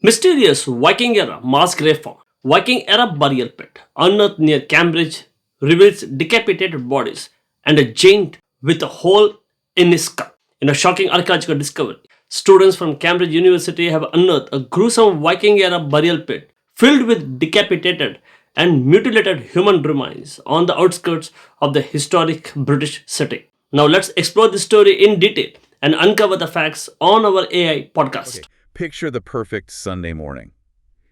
Mysterious Viking-Era mass grave found. Viking-Era burial pit unearthed near Cambridge reveals decapitated bodies and a giant with a hole in his skull. In a shocking archaeological discovery, students from Cambridge University have unearthed a gruesome Viking-Era burial pit filled with decapitated and mutilated human remains on the outskirts of the historic British city. Now let's explore this story in detail and uncover the facts on our AI podcast. Okay, picture the perfect Sunday morning.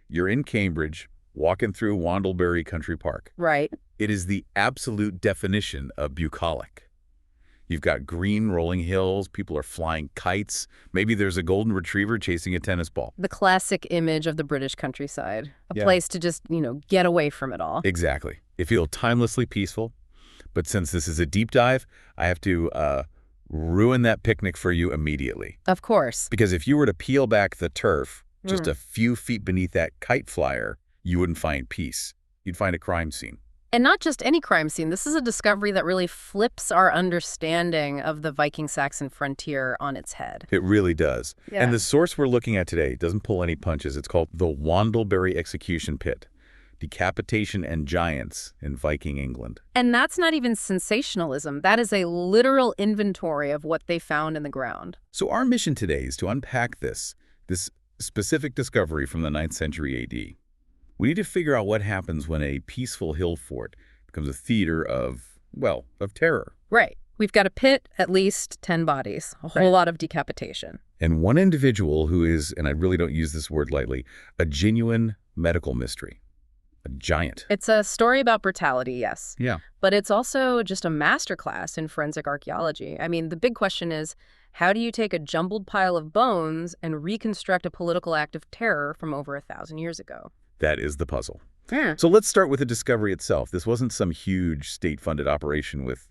You're in Cambridge, walking through Wandlebury Country Park. Right. It is the absolute definition of bucolic. You've got green rolling hills, people are flying kites, maybe there's a golden retriever chasing a tennis ball. The classic image of the British countryside. A Yeah. place to just, get away from it all. Exactly. It feels timelessly peaceful, but since this is a deep dive, I have to ruin that picnic for you immediately. Of course. Because if you were to peel back the turf just a few feet beneath that kite flyer, you wouldn't find peace. You'd find a crime scene. And not just any crime scene. This is a discovery that really flips our understanding of the Viking-Saxon frontier on its head. It really does. Yeah. And the source we're looking at today doesn't pull any punches. It's called the Wandlebury Execution Pit, Decapitation and Giants in Viking England. And that's not even sensationalism. That is a literal inventory of what they found in the ground. So our mission today is to unpack this specific discovery from the 9th century AD. We need to figure out what happens when a peaceful hill fort becomes a theater of terror. Right. We've got a pit, at least 10 bodies, a whole lot of decapitation. And one individual who is, and I really don't use this word lightly, a genuine medical mystery. A giant. It's a story about brutality, yes. Yeah. But it's also just a masterclass in forensic archaeology. I mean, the big question is, how do you take a jumbled pile of bones and reconstruct a political act of terror from over 1,000 years ago? That is the puzzle. Yeah. So let's start with the discovery itself. This wasn't some huge state-funded operation with,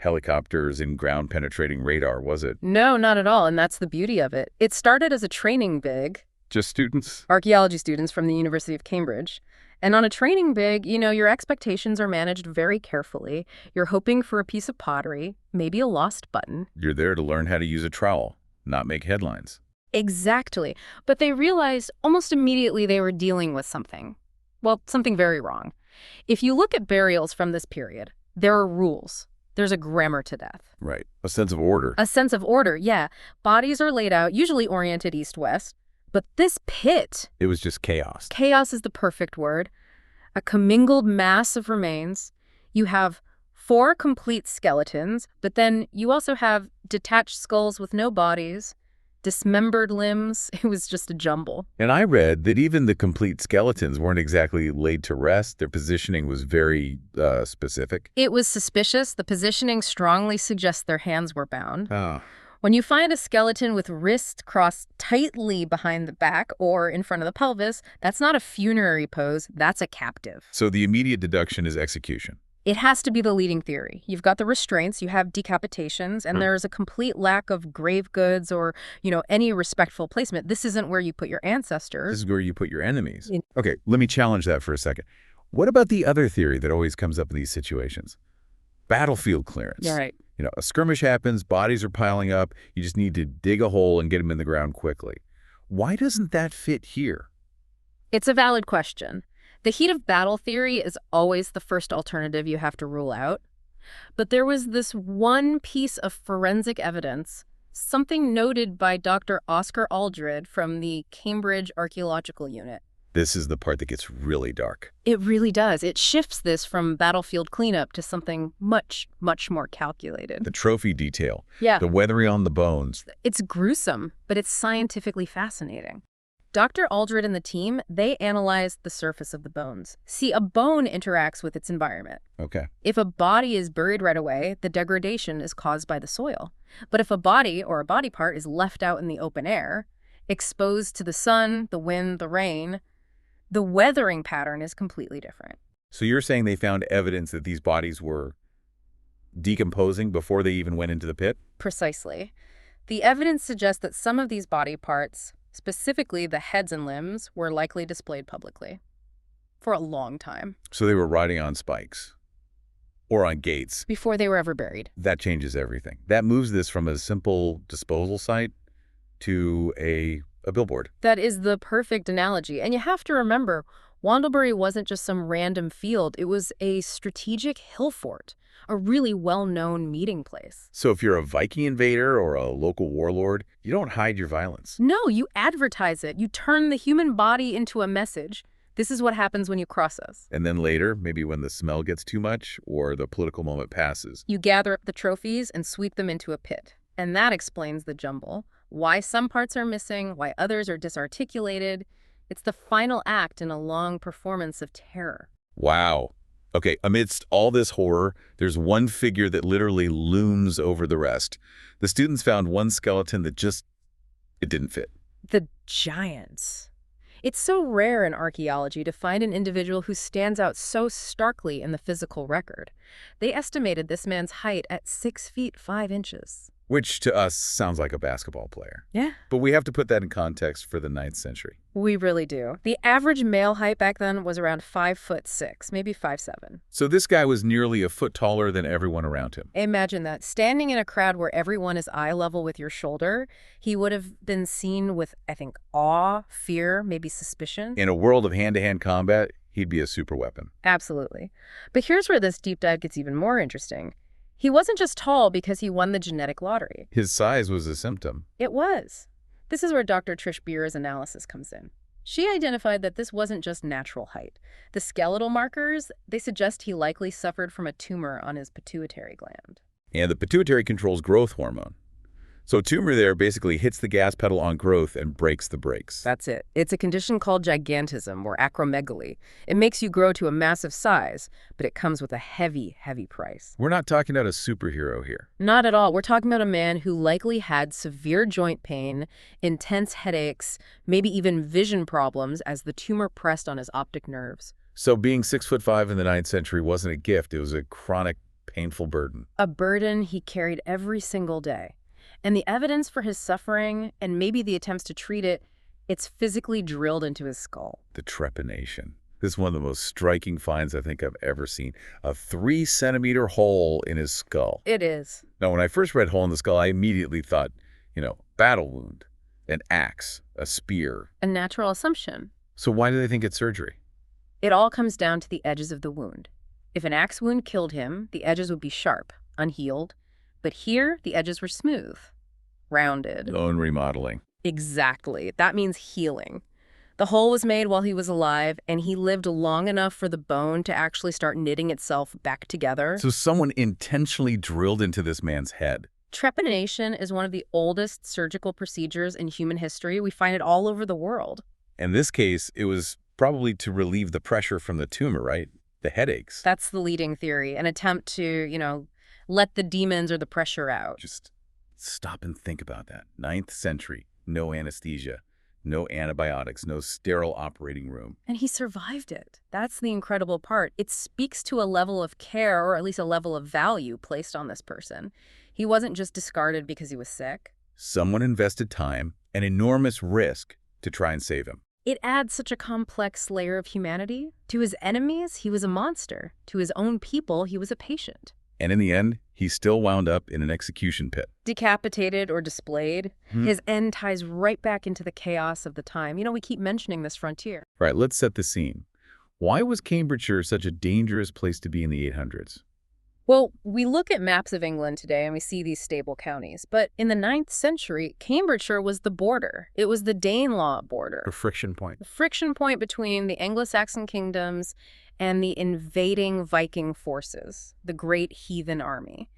helicopters and ground-penetrating radar, was it? No, not at all, and that's the beauty of it. It started as a training big, Just students? archaeology students from the University of Cambridge. And on a training big, your expectations are managed very carefully. You're hoping for a piece of pottery, maybe a lost button. You're there to learn how to use a trowel, not make headlines. Exactly. But they realized almost immediately they were dealing with something. Well, something very wrong. If you look at burials from this period, there are rules. There's a grammar to death. Right. A sense of order. A sense of order, yeah. Bodies are laid out, usually oriented east-west. But this pit, It was just chaos. chaos is the perfect word. A commingled mass of remains. You have 4 complete skeletons, but then you also have detached skulls with no bodies, dismembered limbs. It was just a jumble. And I read that even the complete skeletons weren't exactly laid to rest. Their positioning was very specific. It was suspicious. The positioning strongly suggests their hands were bound. Ah. When you find a skeleton with wrists crossed tightly behind the back or in front of the pelvis, that's not a funerary pose, that's a captive. So the immediate deduction is execution. It has to be the leading theory. You've got the restraints, you have decapitations, and there's a complete lack of grave goods or, any respectful placement. This isn't where you put your ancestors. This is where you put your enemies. In- Okay, let me challenge that for a second. What about the other theory that always comes up in these situations? Battlefield clearance. Yeah, right. A skirmish happens, bodies are piling up, you just need to dig a hole and get them in the ground quickly. Why doesn't that fit here? It's a valid question. The heat of battle theory is always the first alternative you have to rule out. But there was this one piece of forensic evidence, something noted by Dr. Oscar Aldred from the Cambridge Archaeological Unit. This is the part that gets really dark. It really does. It shifts this from battlefield cleanup to something much, much more calculated. The trophy detail, Yeah. the weathering on the bones. It's gruesome, but it's scientifically fascinating. Dr. Aldred and the team, they analyzed the surface of the bones. See, a bone interacts with its environment. Okay. If a body is buried right away, the degradation is caused by the soil. But if a body or a body part is left out in the open air, exposed to the sun, the wind, the rain, the weathering pattern is completely different. So you're saying they found evidence that these bodies were decomposing before they even went into the pit? Precisely. The evidence suggests that some of these body parts, specifically the heads and limbs, were likely displayed publicly for a long time So they were riding on spikes or on gates. before they were ever buried. That changes everything. That moves this from a simple disposal site to a a billboard. That is the perfect analogy. And you have to remember, Wandlebury wasn't just some random field. It was a strategic hill fort, a really well-known meeting place. So if you're a Viking invader or a local warlord, you don't hide your violence. No, you advertise it. You turn the human body into a message. This is what happens when you cross us. And then later, maybe when the smell gets too much or the political moment passes. You gather up the trophies and sweep them into a pit. And that explains the jumble. Why some parts are missing, why others are disarticulated. It's the final act in a long performance of terror. Wow. Okay, amidst all this horror, there's one figure that literally looms over the rest. The students found one skeleton that it didn't fit. The giants. It's so rare in archaeology to find an individual who stands out so starkly in the physical record. They estimated this man's height at 6 feet 5 inches. Which to us sounds like a basketball player. Yeah. But we have to put that in context for the 9th century. We really do. The average male height back then was around 5'6", maybe 5'7". So this guy was nearly a foot taller than everyone around him. Imagine that. Standing in a crowd where everyone is eye level with your shoulder, he would have been seen with, I think, awe, fear, maybe suspicion. In a world of hand-to-hand combat, he'd be a super weapon. Absolutely. But here's where this deep dive gets even more interesting. He wasn't just tall because he won the genetic lottery. His size was a symptom. It was. This is where Dr. Trish Beer's analysis comes in. She identified that this wasn't just natural height. The skeletal markers, they suggest he likely suffered from a tumor on his pituitary gland. And the pituitary controls growth hormone. So a tumor there basically hits the gas pedal on growth and breaks the brakes. That's it. It's a condition called gigantism or acromegaly. It makes you grow to a massive size, but it comes with a heavy, heavy price. We're not talking about a superhero here. Not at all. We're talking about a man who likely had severe joint pain, intense headaches, maybe even vision problems as the tumor pressed on his optic nerves. So being 6'5" in the 9th century wasn't a gift. It was a chronic, painful burden. A burden he carried every single day. And the evidence for his suffering, and maybe the attempts to treat it, it's physically drilled into his skull. The trepanation. This is one of the most striking finds I think I've ever seen. A 3-centimeter hole in his skull. It is. Now, when I first read hole in the skull, I immediately thought, battle wound, an axe, a spear. A natural assumption. So why do they think it's surgery? It all comes down to the edges of the wound. If an axe wound killed him, the edges would be sharp, unhealed. But here, the edges were smooth, rounded. Bone remodeling. Exactly. That means healing. The hole was made while he was alive, and he lived long enough for the bone to actually start knitting itself back together. So someone intentionally drilled into this man's head. Trepanation is one of the oldest surgical procedures in human history. We find it all over the world. In this case, it was probably to relieve the pressure from the tumor, right? The headaches. That's the leading theory, an attempt to, let the demons or the pressure out. Just stop and think about that. 9th century, no anesthesia, no antibiotics, no sterile operating room. And he survived it. That's the incredible part. It speaks to a level of care, or at least a level of value placed on this person. He wasn't just discarded because he was sick. Someone invested time and enormous risk to try and save him. It adds such a complex layer of humanity. To his enemies, he was a monster. To his own people, he was a patient. And in the end, he still wound up in an execution pit. Decapitated or displayed, his end ties right back into the chaos of the time. We keep mentioning this frontier. Right, let's set the scene. Why was Cambridgeshire such a dangerous place to be in the 800s? Well, we look at maps of England today and we see these stable counties. But in the 9th century, Cambridgeshire was the border. It was the Danelaw border. A friction point. The friction point between the Anglo-Saxon kingdoms and the invading Viking forces, the Great Heathen Army.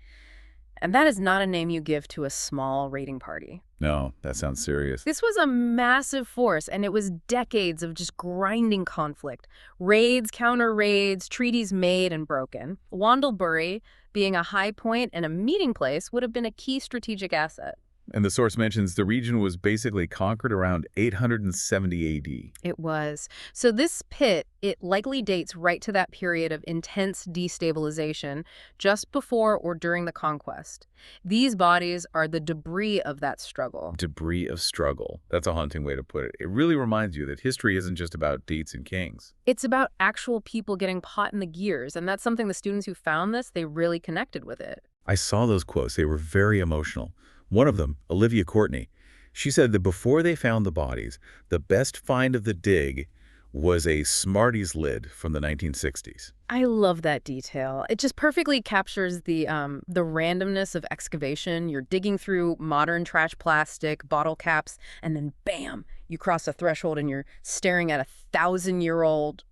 And that is not a name you give to a small raiding party. No, that sounds serious. This was a massive force, and it was decades of just grinding conflict. Raids, counter-raids, treaties made and broken. Wandlebury, being a high point and a meeting place, would have been a key strategic asset. And the source mentions the region was basically conquered around 870 AD. It was. So this pit, it likely dates right to that period of intense destabilization just before or during the conquest. These bodies are the debris of that struggle. Debris of struggle. That's a haunting way to put it. It really reminds you that history isn't just about dates and kings. It's about actual people getting caught in the gears, and that's something the students who found this, they really connected with it. I saw those quotes. They were very emotional. One of them, Olivia Courtney, She said that before they found the bodies, the best find of the dig was a Smarties lid from the 1960s. I love that detail. It just perfectly captures the randomness of excavation. You're digging through modern trash plastic, bottle caps, and then bam, you cross a threshold and you're staring at a 1,000-year-old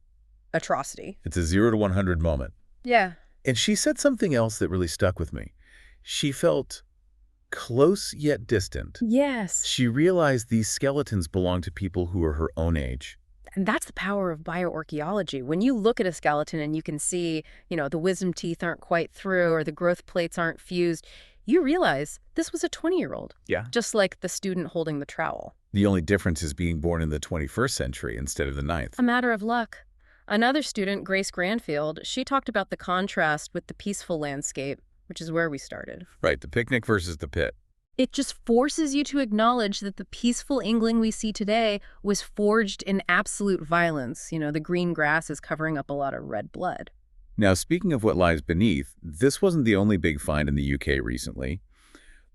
atrocity. It's a 0 to 100 moment. Yeah. And she said something else that really stuck with me. She felt close yet distant. Yes. She realized these skeletons belonged to people who were her own age. And that's the power of bioarchaeology. When you look at a skeleton and you can see, the wisdom teeth aren't quite through or the growth plates aren't fused, you realize this was a 20-year-old. Yeah. Just like the student holding the trowel. The only difference is being born in the 21st century instead of the 9th. A matter of luck. Another student, Grace Granfield, she talked about the contrast with the peaceful landscape, which is where we started. Right, the picnic versus the pit. It just forces you to acknowledge that the peaceful England we see today was forged in absolute violence. The green grass is covering up a lot of red blood. Now, speaking of what lies beneath, this wasn't the only big find in the UK recently.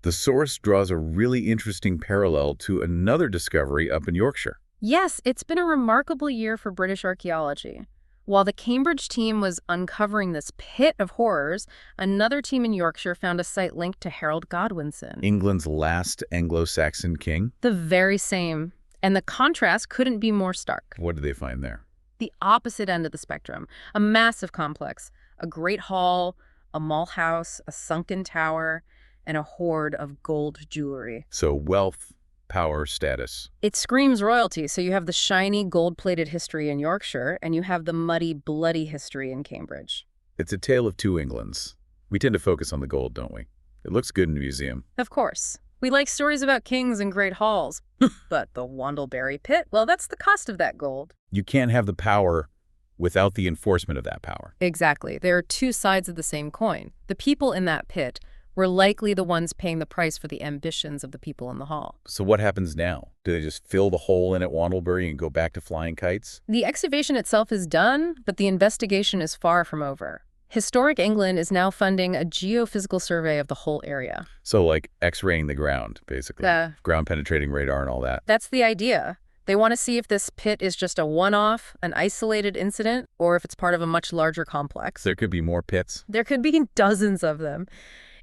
The source draws a really interesting parallel to another discovery up in Yorkshire. Yes, it's been a remarkable year for British archaeology. While the Cambridge team was uncovering this pit of horrors, another team in Yorkshire found a site linked to Harold Godwinson. England's last Anglo-Saxon king? The very same. And the contrast couldn't be more stark. What did they find there? The opposite end of the spectrum. A massive complex. A great hall, a mall house, a sunken tower, and a hoard of gold jewelry. So wealth, power, status. It screams royalty. So you have the shiny, gold-plated history in Yorkshire, and you have the muddy, bloody history in Cambridge. It's a tale of two Englands. We tend to focus on the gold, don't we? It looks good in a museum. Of course. We like stories about kings and great halls. But the Wandlebury pit, well, that's the cost of that gold. You can't have the power without the enforcement of that power. Exactly. There are two sides of the same coin. The people in that pit were likely the ones paying the price for the ambitions of the people in the hall. So what happens now? Do they just fill the hole in at Wandlebury and go back to flying kites? The excavation itself is done, but the investigation is far from over. Historic England is now funding a geophysical survey of the whole area. So like X-raying the ground, basically. Ground-penetrating radar and all that. That's the idea. They want to see if this pit is just a one-off, an isolated incident, or if it's part of a much larger complex. There could be more pits. There could be dozens of them.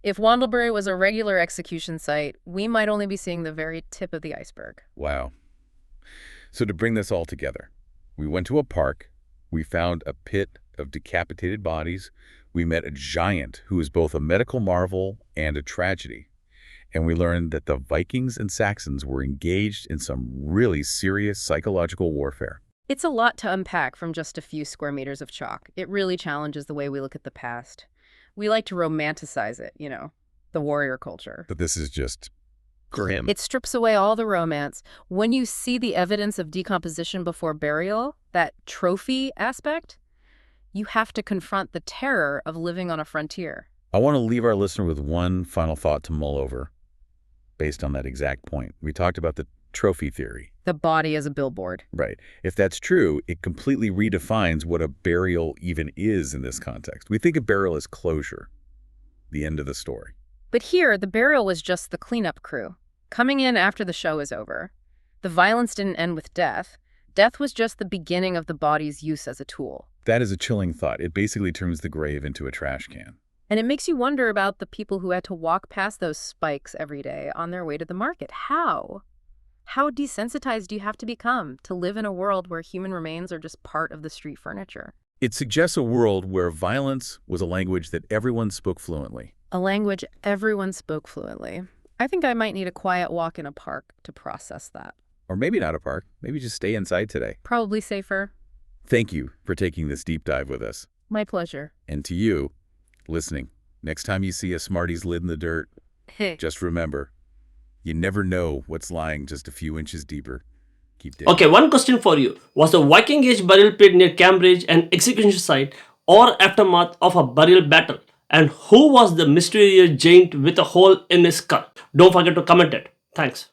If Wandlebury was a regular execution site, we might only be seeing the very tip of the iceberg. Wow. So to bring this all together, we went to a park, we found a pit of decapitated bodies, we met a giant who is both a medical marvel and a tragedy, and we learned that the Vikings and Saxons were engaged in some really serious psychological warfare. It's a lot to unpack from just a few square meters of chalk. It really challenges the way we look at the past. We like to romanticize it, the warrior culture. But this is just grim. It strips away all the romance. When you see the evidence of decomposition before burial, that trophy aspect, you have to confront the terror of living on a frontier. I want to leave our listener with one final thought to mull over based on that exact point. We talked about the trophy theory. The body as a billboard. Right. If that's true, it completely redefines what a burial even is in this context. We think of burial as closure, the end of the story. But here, the burial was just the cleanup crew, coming in after the show is over. The violence didn't end with death. Death was just the beginning of the body's use as a tool. That is a chilling thought. It basically turns the grave into a trash can. And it makes you wonder about the people who had to walk past those spikes every day on their way to the market. How? How desensitized do you have to become to live in a world where human remains are just part of the street furniture? It suggests a world where violence was a language that everyone spoke fluently. A language everyone spoke fluently. I think I might need a quiet walk in a park to process that. Or maybe not a park. Maybe just stay inside today. Probably safer. Thank you for taking this deep dive with us. My pleasure. And to you, listening, next time you see a Smarties lid in the dirt, just remember, you never know what's lying just a few inches deeper. Keep digging. Okay, one question for you. Was the Viking Age burial pit near Cambridge an execution site or aftermath of a burial battle? And who was the mysterious giant with a hole in his skull? Don't forget to comment it. Thanks.